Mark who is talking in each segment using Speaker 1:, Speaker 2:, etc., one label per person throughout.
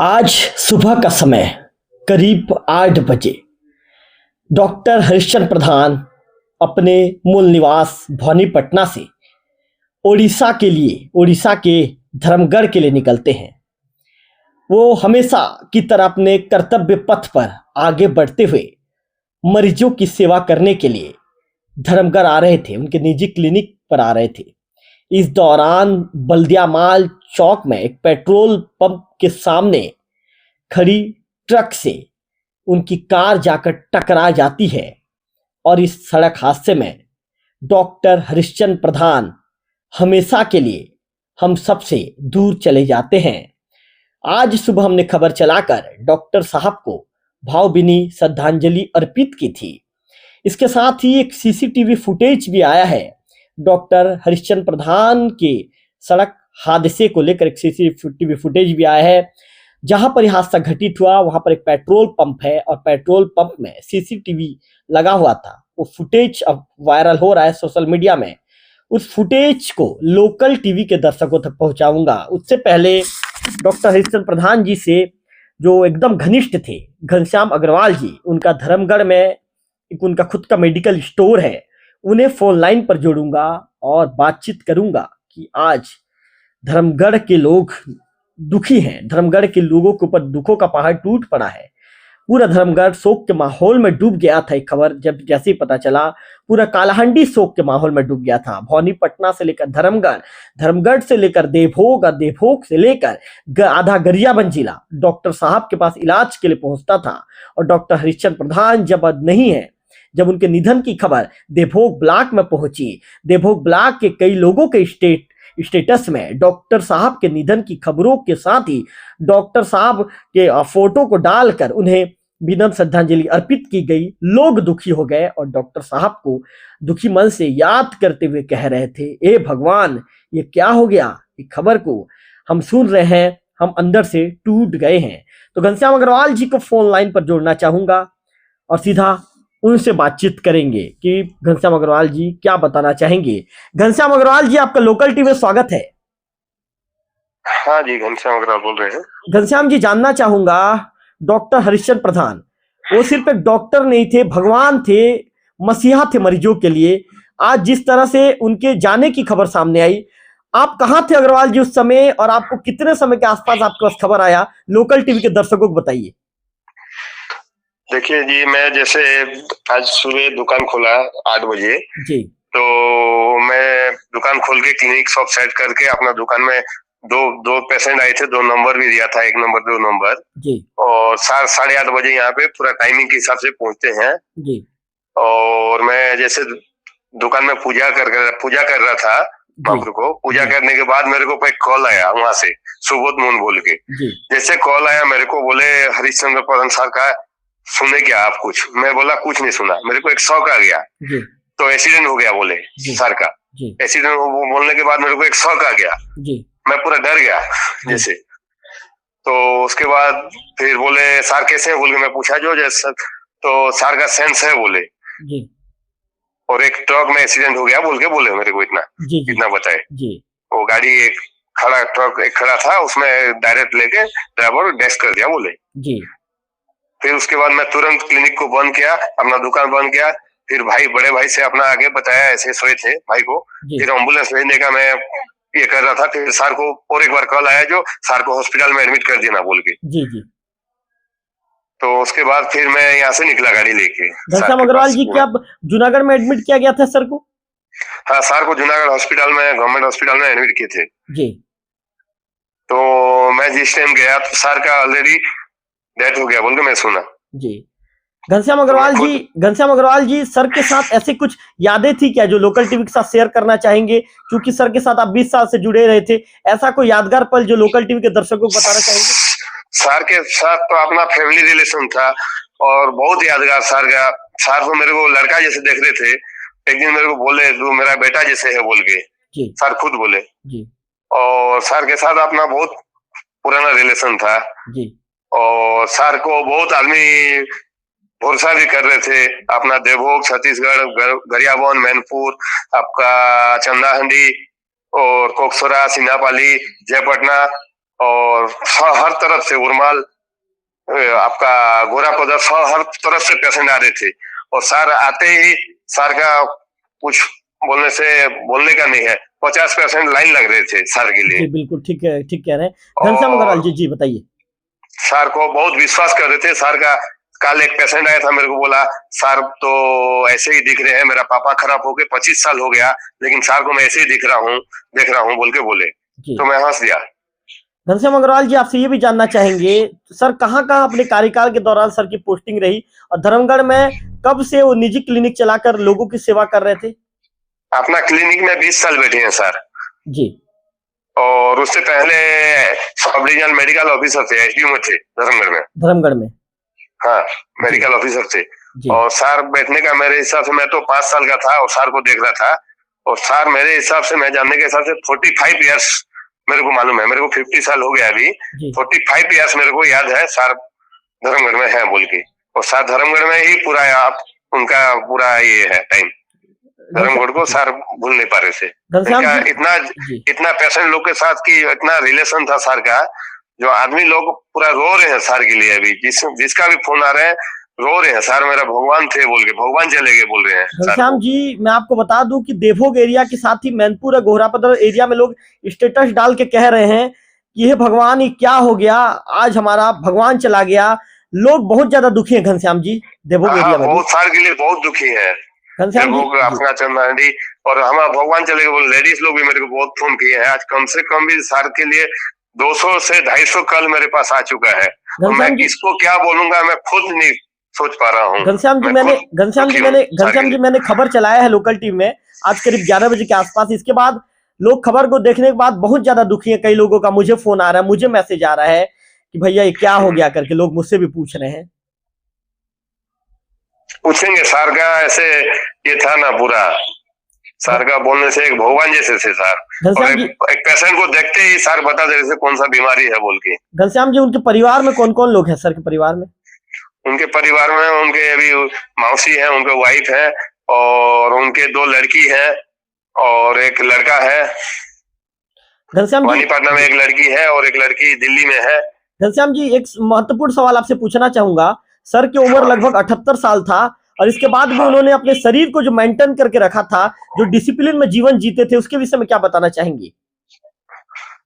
Speaker 1: आज सुबह का समय करीब 8 बजे डॉक्टर हरिश्चंद्र प्रधान अपने मूल निवास भवानीपटना से उड़ीसा के धर्मगढ़ के लिए निकलते हैं। वो हमेशा की तरह अपने कर्तव्य पथ पर आगे बढ़ते हुए मरीजों की सेवा करने के लिए धर्मगढ़ आ रहे थे, उनके निजी क्लिनिक पर आ रहे थे। इस दौरान बल्दियामाल चौक में एक पेट्रोल पंप के सामने खड़ी ट्रक से उनकी कार जाकर टकरा जाती है और इस सड़क हादसे में डॉक्टर हरिश्चंद्र प्रधान हमेशा के लिए हम सबसे दूर चले जाते हैं। आज सुबह हमने खबर चलाकर डॉक्टर साहब को भावभीनी श्रद्धांजलि अर्पित की थी। इसके साथ ही एक सीसीटीवी फुटेज भी आया है। डॉक्टर हरिश्चंद्र प्रधान के सड़क हादसे को लेकर एक सीसीटीवी फुटेज भी आया है। जहां पर यह हादसा घटित हुआ वहां पर एक पेट्रोल पंप है और पेट्रोल पंप में सीसीटीवी लगा हुआ था। वो फुटेज अब वायरल हो रहा है सोशल मीडिया में। उस फुटेज को लोकल टीवी के दर्शकों तक पहुंचाऊंगा। उससे पहले डॉक्टर हरिश्चंद्र प्रधान जी से जो एकदम घनिष्ठ थे, घनश्याम अग्रवाल जी, उनका धर्मगढ़ में एक उनका खुद का मेडिकल स्टोर है, उन्हें फोन लाइन पर जोड़ूंगा और बातचीत करूंगा कि आज धर्मगढ़ के लोग दुखी हैं। धर्मगढ़ के लोगों के ऊपर दुखों का पहाड़ टूट पड़ा है। पूरा धर्मगढ़ शोक के माहौल में डूब गया था। एक खबर जब जैसे ही पता चला, पूरा कालाहांडी शोक के माहौल में डूब गया था। भवानीपटना से लेकर धर्मगढ़, धर्मगढ़ से लेकर देवभोग और देवभोग से लेकर आधा गरियाबंद जिला डॉक्टर साहब के पास इलाज के लिए पहुंचता था। और डॉक्टर हरिश्चंद्र प्रधान जब नहीं है, जब उनके निधन की खबर देवभोग ब्लॉक में पहुंची, देवभोग ब्लॉक के कई लोगों के स्टेटस में डॉक्टर साहब के निधन की खबरों के साथ ही डॉक्टर साहब के फोटो को डालकर उन्हें विनम्र श्रद्धांजलि अर्पित की गई। लोग दुखी हो गए और डॉक्टर साहब को दुखी मन से याद करते हुए कह रहे थे, ए भगवान, ये क्या हो गया। ये खबर को हम सुन रहे हैं, हम अंदर से टूट गए हैं। तो घनश्याम अग्रवाल जी को फोन लाइन पर जोड़ना चाहूंगा और सीधा उनसे बातचीत करेंगे कि घनश्याम अग्रवाल जी क्या बताना चाहेंगे। घनश्याम अग्रवाल जी, आपका लोकल टीवी में स्वागत है।
Speaker 2: हाँ जी, घनश्याम अग्रवाल बोल रहे हैं।
Speaker 1: घनश्याम जी, जानना चाहूंगा, डॉक्टर हरिश्चंद्र प्रधान वो सिर्फ एक डॉक्टर नहीं थे, भगवान थे, मसीहा थे मरीजों के लिए। आज जिस तरह से उनके जाने की खबर सामने आई, आप कहाँ थे अग्रवाल जी उस समय और आपको कितने समय के आसपास आपके पास खबर आया, लोकल टीवी के दर्शकों को बताइए।
Speaker 2: देखिए जी, मैं जैसे आज सुबह दुकान खोला 8 बजे
Speaker 1: जी, तो
Speaker 2: मैं दुकान खोल के क्लिनिक शॉप सेट करके अपना दुकान में दो पेशेंट आए थे, 2 नंबर भी दिया था, 1 नंबर 2 नंबर जी। और 7-8:30 बजे यहाँ पे पूरा टाइमिंग के हिसाब से पहुंचते हैं जी। और मैं जैसे दुकान में पूजा कर रहा था महाप्रभु को। पूजा करने के बाद मेरे को एक कॉल आया वहां से, सुबोध मून बोल के। जैसे कॉल आया मेरे को, बोले हरिश्चंद्र प्रधान सर का सुने क्या आप कुछ। मैं बोला कुछ नहीं सुना। मेरे को एक शौक आ गया, तो एक्सीडेंट हो गया बोले सर का। एक्सीडेंट बोलने के बाद मेरे को एक शौक आ गया, मैं पूरा डर गया जैसे। तो उसके बाद फिर बोले सर कैसे है बोल के मैं पूछा जो जैसे, तो सर का सेंस है बोले, और एक ट्रक में एक्सीडेंट हो गया बोल के बोले मेरे को। इतना बताए। वो गाड़ी ट्रक एक खड़ा था, उसमें डायरेक्ट लेके ड्राइवर डैश कर दिया बोले। फिर उसके बाद मैं तुरंत क्लिनिक को बंद किया, अपना दुकान बंद किया। फिर बड़े भाई से अपना आगे बताया, ऐसे सोए थे भाई को। फिर एम्बुलेंस भेजने का मैं ये कर रहा था। फिर सर को और एक बार कॉल आया जो सर को हॉस्पिटल में एडमिट कर देना बोल के। तो उसके बाद फिर मैं यहाँ से निकला गाड़ी लेके।
Speaker 1: घनश्याम अग्रवाल जी, क्या जूनागढ़ में एडमिट किया गया था सर को?
Speaker 2: हाँ, सर को जूनागढ़ हॉस्पिटल में, गवर्नमेंट हॉस्पिटल में एडमिट किए थे जी। तो मैं जिस टाइम गया तो सर का ऑलरेडी डेथ हो गया बोल के मैं सुना जी।
Speaker 1: घनश्याम अग्रवाल जी, सर के साथ ऐसे कुछ यादें थी क्या जो लोकल टीवी के साथ शेयर करना चाहेंगे? क्योंकि सर के साथ आप 20 साल से जुड़े रहे थे, ऐसा कोई यादगार पल जो लोकल टीवी के दर्शकों को बताना चाहेंगे?
Speaker 2: सर के साथ तो अपना फैमिली रिलेशन था और बहुत यादगार। सर तो मेरे को लड़का जैसे देख रहे थे। एक दिन मेरे को बोले तू मेरा बेटा जैसे है बोल के सर खुद बोले जी। और सर के साथ अपना बहुत पुराना रिलेशन था जी। और सर को बहुत आदमी भरोसा भी कर रहे थे। अपना देवभोग, छत्तीसगढ़, गरियाबंद, मैनपुर, आपका चंदाहंडी और कोकसोरा, सिन्नापाली, जयपटना और हर तरफ से उर्माल, आपका घोरापदर, हर तरफ से पेशेंट आ रहे थे। और सर आते ही सर का कुछ बोलने का नहीं है, 50% लाइन लग रहे थे सर के लिए।
Speaker 1: जी बिल्कुल ठीक है, ठीक कह रहे हैं घनश्याम अग्रवाल जी। जी बताइए।
Speaker 2: सर को बहुत विश्वास कर रहे थे सर का। कल एक पेशेंट आया था, मेरे को बोला सर तो ऐसे ही दिख रहे हैं, मेरा पापा खराब हो गए 25 साल हो गया, लेकिन सर को मैं ऐसे ही देख रहा हूँ बोल के बोले, तो मैं हंस दिया।
Speaker 1: घनश्याम अग्रवाल जी, आपसे ये भी जानना चाहेंगे सर, कहाँ कहाँ अपने कार्यकाल के दौरान सर की पोस्टिंग रही, और धर्मगढ़ में कब से वो निजी क्लिनिक चलाकर लोगों की सेवा कर रहे थे?
Speaker 2: अपना क्लिनिक में 20 साल बैठे हैं सर
Speaker 1: जी।
Speaker 2: और उससे पहले सब डिविजनल मेडिकल ऑफिसर थे, एसडीओ में थे धर्मगढ़ में। हाँ, मेडिकल ऑफिसर थे। और सर बैठने का मेरे हिसाब से, मैं तो 5 साल का था और सर को देख रहा था, और सर मेरे हिसाब से, मैं जानने के हिसाब से 45 ईयर्स मेरे को मालूम है, मेरे को 50 साल हो गया अभी, 45 ईयर्स मेरे को याद है सर धर्मगढ़ में है बोल के। और सर धर्मगढ़ में ही पूरा आप उनका पूरा ये है टाइम, धर्मगढ़ को सर भूल नहीं पा रहे थे। इतना पेशेंट लोग के साथ की इतना रिलेशन था सर का, जो आदमी लोग पूरा रो रहे हैं सर के लिए। अभी जिसका भी फोन आ रहा है रो रहे हैं, सर मेरा भगवान थे बोल के, भगवान चले गए बोल रहे हैं।
Speaker 1: घनश्याम जी, मैं आपको बता दूं कि देवभोग एरिया के साथ ही मैनपुर और घोरापदर एरिया में लोग स्टेटस डाल के कह रहे हैं कि ये भगवान, ये क्या हो गया, आज हमारा भगवान चला गया। लोग बहुत ज्यादा दुखी है घनश्याम जी देवभोग एरिया में।
Speaker 2: बहुत सर के लिए बहुत दुखी है अपना चंदाडी, और हमारा भगवान चले गए। लेडीज लोग भी मेरे को बहुत फोन किए हैं, आज कम से कम भी सर के लिए 200 से 250 कल मेरे पास आ चुका है। मैं किसको क्या बोलूंगा, मैं खुद नहीं सोच पा रहा हूँ।
Speaker 1: घनश्याम जी, मैंने खबर चलाया है लोकल टीम में आज करीब 11 बजे के आसपास। इसके बाद लोग खबर को देखने के बाद बहुत ज्यादा दुखी है। कई लोगों का मुझे फोन आ रहा है, मुझे मैसेज आ रहा है कि भैया ये क्या हो गया करके, लोग मुझसे भी पूछ रहे हैं।
Speaker 2: पूछेंगे सर का, ऐसे ये था ना पूरा, सर का बोलने से एक भगवान जैसे थे सर। और एक पेशेंट को देखते ही सर बता दे रहे कौन सा बीमारी है बोल के।
Speaker 1: घनश्याम जी, उनके परिवार में कौन कौन लोग हैं सर के परिवार में?
Speaker 2: उनके परिवार में उनके अभी मौसी है, उनके वाइफ है, और उनके 2 लड़की है और एक लड़का है।
Speaker 1: घनश्याम जी,
Speaker 2: पटना में एक लड़की है और एक लड़की दिल्ली में है।
Speaker 1: घनश्याम जी, एक महत्वपूर्ण सवाल आपसे पूछना चाहूंगा। सर की उम्र लगभग 78 साल था, और इसके बाद भी उन्होंने अपने शरीर को जो मेंटेन करके रखा था, जो डिसिप्लिन में जीवन जीते थे, उसके विषय में क्या बताना चाहेंगे?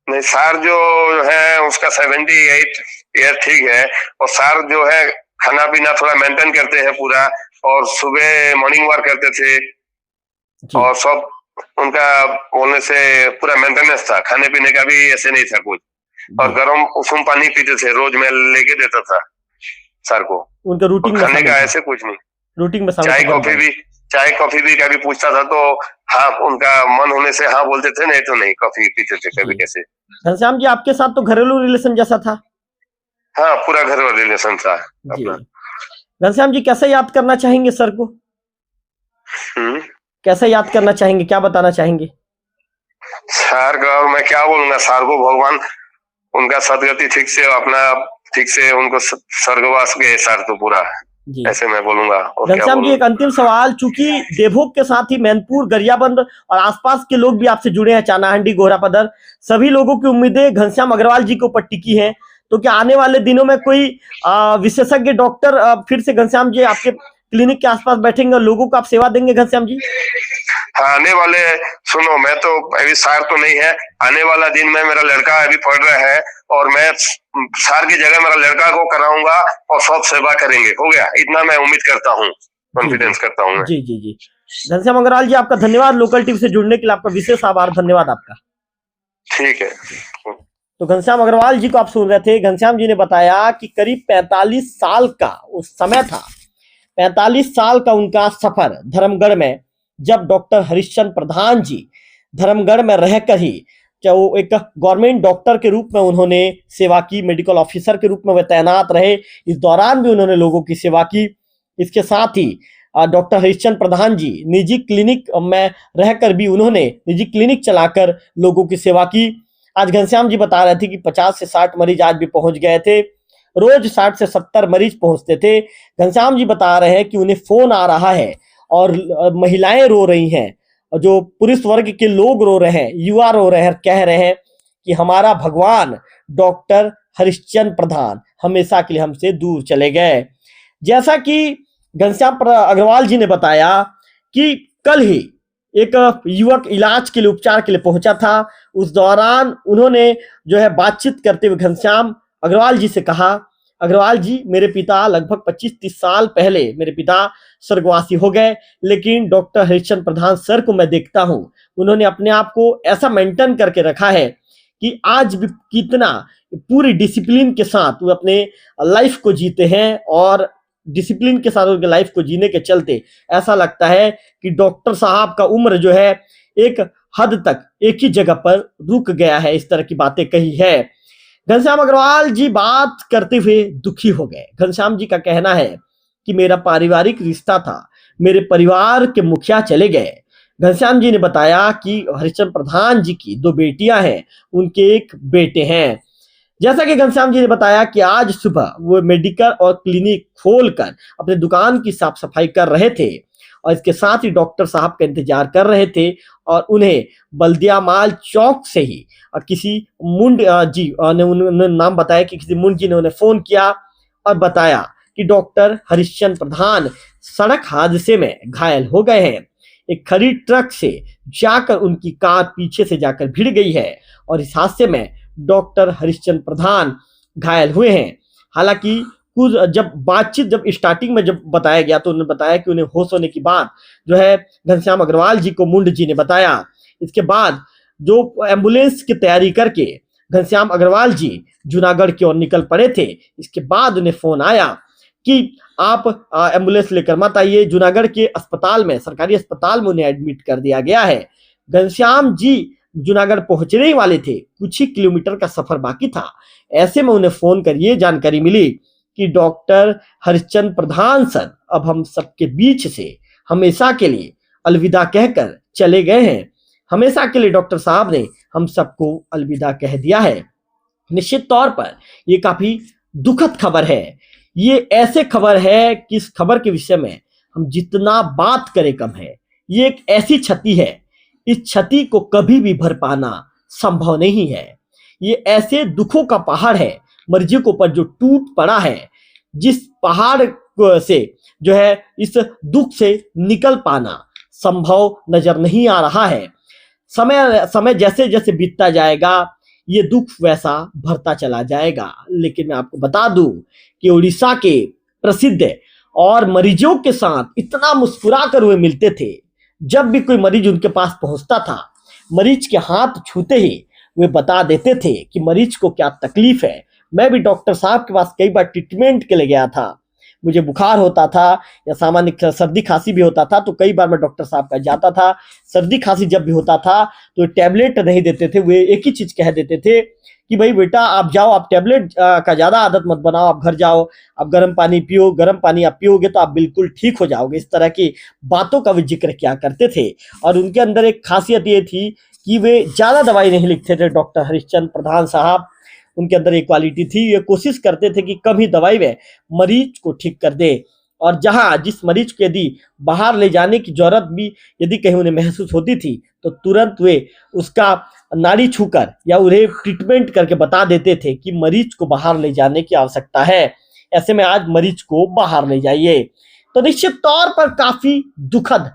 Speaker 2: नहीं, सर जो है उसका 78 ईयर ठीक है, और सर जो है खाना पीना थोड़ा मेंटेन करते हैं पूरा, और सुबह मॉर्निंग वॉक करते थे, और सब उनका बोलने से पूरा मेंटेनेंस था। खाने पीने का भी ऐसे नहीं था कुछ, और गर्म उषुम पानी पीते थे, रोज मैं लेके देता था सर को।
Speaker 1: उनका रूटीन
Speaker 2: खाने का ऐसे कुछ नहीं,
Speaker 1: रूटीन में
Speaker 2: चाय कॉफी भी कभी पूछता था तो हाँ, उनका मन होने से हाँ बोलते थे, नहीं तो नहीं, कॉफी पीते थे कभी कैसे।
Speaker 1: घनश्याम जी, आपके साथ तो घरेलू रिलेशन जैसा था?
Speaker 2: हाँ, पूरा घरेलू रिलेशन था।
Speaker 1: घनश्याम जी, कैसे याद करना चाहेंगे सर को? कैसे याद करना चाहेंगे, क्या बताना चाहेंगे
Speaker 2: सर का? और मैं क्या बोलूंगा, सर को भगवान उनका सदगति ठीक से उनको स्वर्गवास गए सर तो पूरा, ऐसे मैं बोलूंगा।
Speaker 1: घनश्याम जी, एक अंतिम सवाल, चूंकि देवभोग के साथ ही मैनपुर, गरियाबंद और आसपास के लोग भी आपसे जुड़े हैं, चानाहांडी, घोरापदर, सभी लोगों की उम्मीदें घनश्याम अग्रवाल जी के ऊपर टिकी हैं, तो क्या आने वाले दिनों में कोई विशेषज्ञ डॉक्टर फिर से घनश्याम जी आपके क्लिनिक के आसपास बैठेंगे और लोगों को आप सेवा देंगे घनश्याम जी?
Speaker 2: हाँ, आने वाले, सुनो, मैं तो अभी सार तो नहीं है, आने वाला दिन में मेरा लड़का अभी पढ़ रहा है, और मैं सार की जगह मेरा लड़का को कराऊंगा और सब सेवा करेंगे। हो गया, इतना मैं उम्मीद करता हूँ, कॉन्फिडेंस करता हूँ।
Speaker 1: जी जी जी, घनश्याम अग्रवाल जी, आपका धन्यवाद लोकल टीवी से जुड़ने के लिए, आपका विशेष आभार, धन्यवाद आपका।
Speaker 2: ठीक है।
Speaker 1: तो घनश्याम अग्रवाल जी को आप सुन रहे थे। घनश्याम जी ने बताया कि करीब 45 साल का उस समय था, 45 साल का उनका सफर धर्मगढ़ में, जब डॉक्टर हरिश्चंद्र प्रधान जी धर्मगढ़ में रहकर ही, चाहे वो एक गवर्नमेंट डॉक्टर के रूप में उन्होंने सेवा की, मेडिकल ऑफिसर के रूप में वे तैनात रहे, इस दौरान भी उन्होंने लोगों की सेवा की। इसके साथ ही डॉक्टर हरिश्चंद्र प्रधान जी निजी क्लिनिक में रहकर भी उन्होंने निजी क्लिनिक चलाकर लोगों की सेवा की। आज घनश्याम जी बता रहे थे कि 50 से 60 मरीज आज भी पहुंच गए थे, रोज 60 से 70 मरीज पहुंचते थे। घनश्याम जी बता रहे हैं कि उन्हें फोन आ रहा है और महिलाएं रो रही हैं, जो पुरुष वर्ग के लोग रो रहे हैं, युवा रो रहे हैं, कह रहे हैं कि हमारा भगवान डॉक्टर हरिश्चंद्र प्रधान हमेशा के लिए हमसे दूर चले गए। जैसा कि घनश्याम अग्रवाल जी ने बताया कि कल ही एक युवक इलाज के लिए, उपचार के लिए पहुंचा था। उस दौरान उन्होंने जो है बातचीत करते हुए घनश्याम अग्रवाल जी से कहा, अग्रवाल जी, मेरे पिता लगभग 25-30 साल पहले मेरे पिता स्वर्गवासी हो गए, लेकिन डॉक्टर हरिश्चंद्र प्रधान सर को मैं देखता हूं, उन्होंने अपने आप को ऐसा मेंटेन करके रखा है कि आज भी कितना पूरी डिसिप्लिन के साथ वो अपने लाइफ को जीते हैं, और डिसिप्लिन के साथ उनके लाइफ को जीने के चलते ऐसा लगता है कि डॉक्टर साहब का उम्र जो है एक हद तक एक ही जगह पर रुक गया है। इस तरह की बातें कही है। घनश्याम अग्रवाल जी बात करते हुए दुखी हो गए। घनश्याम जी का कहना है कि मेरा पारिवारिक रिश्ता था, मेरे परिवार के मुखिया चले गए। घनश्याम जी ने बताया कि हरिश्चंद्र प्रधान जी की 2 बेटियां हैं, उनके एक बेटे हैं। जैसा कि घनश्याम जी ने बताया कि आज सुबह वो मेडिकल और क्लिनिक खोलकर अपने दुकान की साफ सफाई कर रहे थे, और इसके साथ ही डॉक्टर साहब का इंतजार कर रहे थे, और उन्हें बल्दिया माल चौक से ही किसी मुंड जी ने उन्होंने नाम बताया कि किसी मुंड जी ने उन्हें फोन किया और बताया कि डॉक्टर हरिश्चंद्र प्रधान सड़क हादसे में घायल हो गए हैं। एक खड़ी ट्रक से जाकर उनकी कार पीछे से जाकर भिड़ गई है, और इस हादसे में डॉक्टर हरिश्चंद्र प्रधान घायल हुए हैं। हालांकि कुछ जब स्टार्टिंग में जब बताया गया तो उन्होंने बताया कि उन्हें होश होने की बात जो है घनश्याम अग्रवाल जी को मुंड जी ने बताया। इसके बाद जो एम्बुलेंस की तैयारी करके घनश्याम अग्रवाल जी जूनागढ़ की ओर निकल पड़े थे। इसके बाद उन्हें फोन आया कि आप एम्बुलेंस लेकर मत आइए, जूनागढ़ के अस्पताल में, सरकारी अस्पताल में उन्हें एडमिट कर दिया गया है। घनश्याम जी जूनागढ़ पहुंचने ही वाले थे, कुछ ही किलोमीटर का सफर बाकी था। ऐसे में उन्हें फोन कर ये जानकारी मिली कि डॉक्टर हरिश्चंद्र प्रधान सर अब हम सबके बीच से हमेशा के लिए अलविदा कहकर चले गए हैं। हमेशा के लिए डॉक्टर साहब ने हम सबको अलविदा कह दिया है। निश्चित तौर पर यह काफी दुखद खबर है। ये ऐसे खबर है कि इस खबर के विषय में हम जितना बात करें कम है। ये एक ऐसी क्षति है, इस क्षति को कभी भी भर पाना संभव नहीं है। ये ऐसे दुखों का पहाड़ है मरीजों के ऊपर जो टूट पड़ा है, जिस पहाड़ से जो है इस दुख से निकल पाना संभव नजर नहीं आ रहा है। समय जैसे जैसे बीतता जाएगा ये दुख वैसा भरता चला जाएगा। लेकिन मैं आपको बता दूं कि उड़ीसा के प्रसिद्ध और मरीजों के साथ इतना मुस्कुरा कर वे मिलते थे। जब भी कोई मरीज उनके पास पहुंचता था, मरीज के हाथ छूते ही वे बता देते थे कि मरीज को क्या तकलीफ है। मैं भी डॉक्टर साहब के पास कई बार ट्रीटमेंट के लिए गया था। मुझे बुखार होता था या सामान्य सर्दी खांसी भी होता था, तो कई बार मैं डॉक्टर साहब का जाता था। सर्दी खांसी जब भी होता था तो टैबलेट नहीं देते थे, वे एक ही चीज कह देते थे कि भाई बेटा आप जाओ, आप टैबलेट का ज्यादा आदत मत बनाओ, आप घर जाओ, आप गर्म पानी पियो, गर्म पानी आप पियोगे तो आप बिल्कुल ठीक हो जाओगे। इस तरह की बातों का वे जिक्र किया करते थे। और उनके अंदर एक खासियत ये थी कि वे ज्यादा दवाई नहीं लिखते थे। डॉक्टर हरिश्चंद्र प्रधान साहब, उनके अंदर एक क्वालिटी थी, ये कोशिश करते थे कि कम ही दवाई में मरीज को ठीक कर दे। और जहां जिस मरीज को यदि बाहर ले जाने की जरूरत भी यदि कहीं उन्हें महसूस होती थी तो तुरंत वे उसका नाड़ी छूकर या उन्हें ट्रीटमेंट करके बता देते थे कि मरीज को बाहर ले जाने की आवश्यकता है। ऐसे में आज मरीज को बाहर ले जाइए। तो निश्चित तौर पर काफी दुखद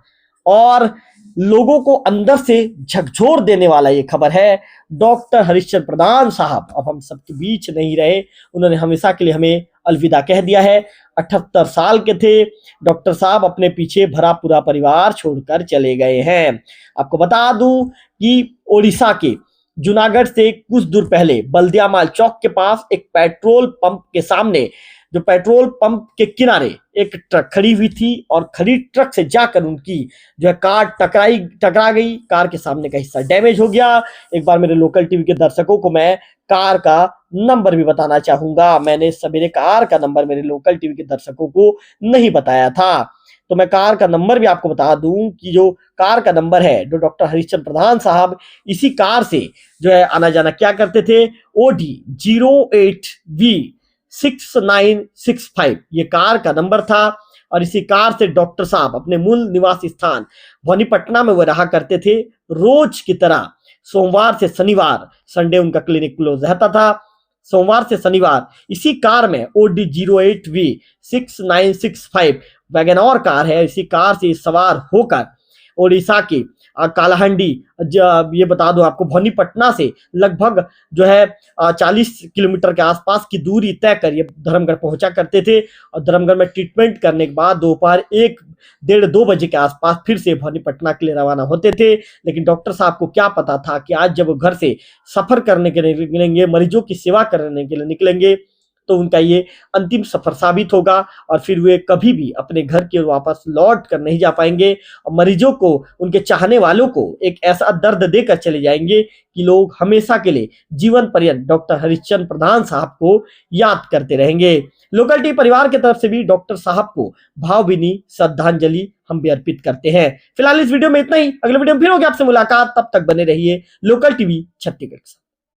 Speaker 1: और लोगों को अंदर से झकझोर देने वाला ये खबर है। डॉक्टर हरिश्चंद्र प्रधान साहब अब हम सबके बीच नहीं रहे, उन्होंने हमेशा के लिए हमें अलविदा कह दिया है। 78 साल के थे डॉक्टर साहब, अपने पीछे भरा पूरा परिवार छोड़कर चले गए हैं। आपको बता दूं कि ओडिशा के जूनागढ़ से कुछ दूर पहले बल्दिया माल चौक के पास एक पेट्रोल पंप के सामने, जो पेट्रोल पंप के किनारे एक ट्रक खड़ी हुई थी, और खड़ी ट्रक से जाकर उनकी जो है कार टकरा गई। कार के सामने का हिस्सा डैमेज हो गया। एक बार मेरे लोकल टीवी के दर्शकों को मैं कार का नंबर भी बताना चाहूंगा। मैंने सवेरे कार का नंबर मेरे लोकल टीवी के दर्शकों को नहीं बताया था, तो मैं कार का नंबर भी आपको बता दूं कि जो कार का नंबर है, जो डॉक्टर हरिश्चंद्र प्रधान साहब इसी कार से जो है आना जाना क्या करते थे, OD 08V 6965 ये कार का नंबर था। और इसी कार से डॉक्टर साहब अपने मूल निवास स्थान भवानीपटना में वो रहा करते थे। रोज की तरह सोमवार से शनिवार, संडे उनका क्लिनिक क्लोज रहता था। सोमवार से शनिवार इसी कार में OD08V6965 वैगनआर कार है, इसी कार से सवार होकर ओडिशा की कालाहांडी, ये बता दूं आपको, भवानीपटना से लगभग जो है 40 किलोमीटर के आसपास की दूरी तय कर ये धर्मगढ़ पहुंचा करते थे। और धर्मगढ़ में ट्रीटमेंट करने के बाद दोपहर 1-1:30-2 बजे के आसपास फिर से भवानीपटना के लिए रवाना होते थे। लेकिन डॉक्टर साहब को क्या पता था कि आज जब वो घर से सफर करने के लिए निकलेंगे, मरीजों की सेवा करने के लिए निकलेंगे, तो उनका ये अंतिम सफर साबित होगा और फिर वे कभी भी अपने घर की ओर वापस लौट कर नहीं जा पाएंगे और मरीजों को, उनके चाहने वालों को एक ऐसा दर्द देकर चले जाएंगे कि लोग हमेशा के लिए जीवन पर्यंत डॉक्टर हरिश्चंद्र प्रधान साहब को याद करते रहेंगे। लोकल टीवी परिवार की तरफ से भी डॉक्टर साहब को भावभीनी श्रद्धांजलि हम भी अर्पित करते हैं। फिलहाल इस वीडियो में इतना ही। अगले वीडियो में फिर होगी आपसे मुलाकात, तब तक बने रहिए लोकल टीवी छत्तीसगढ़।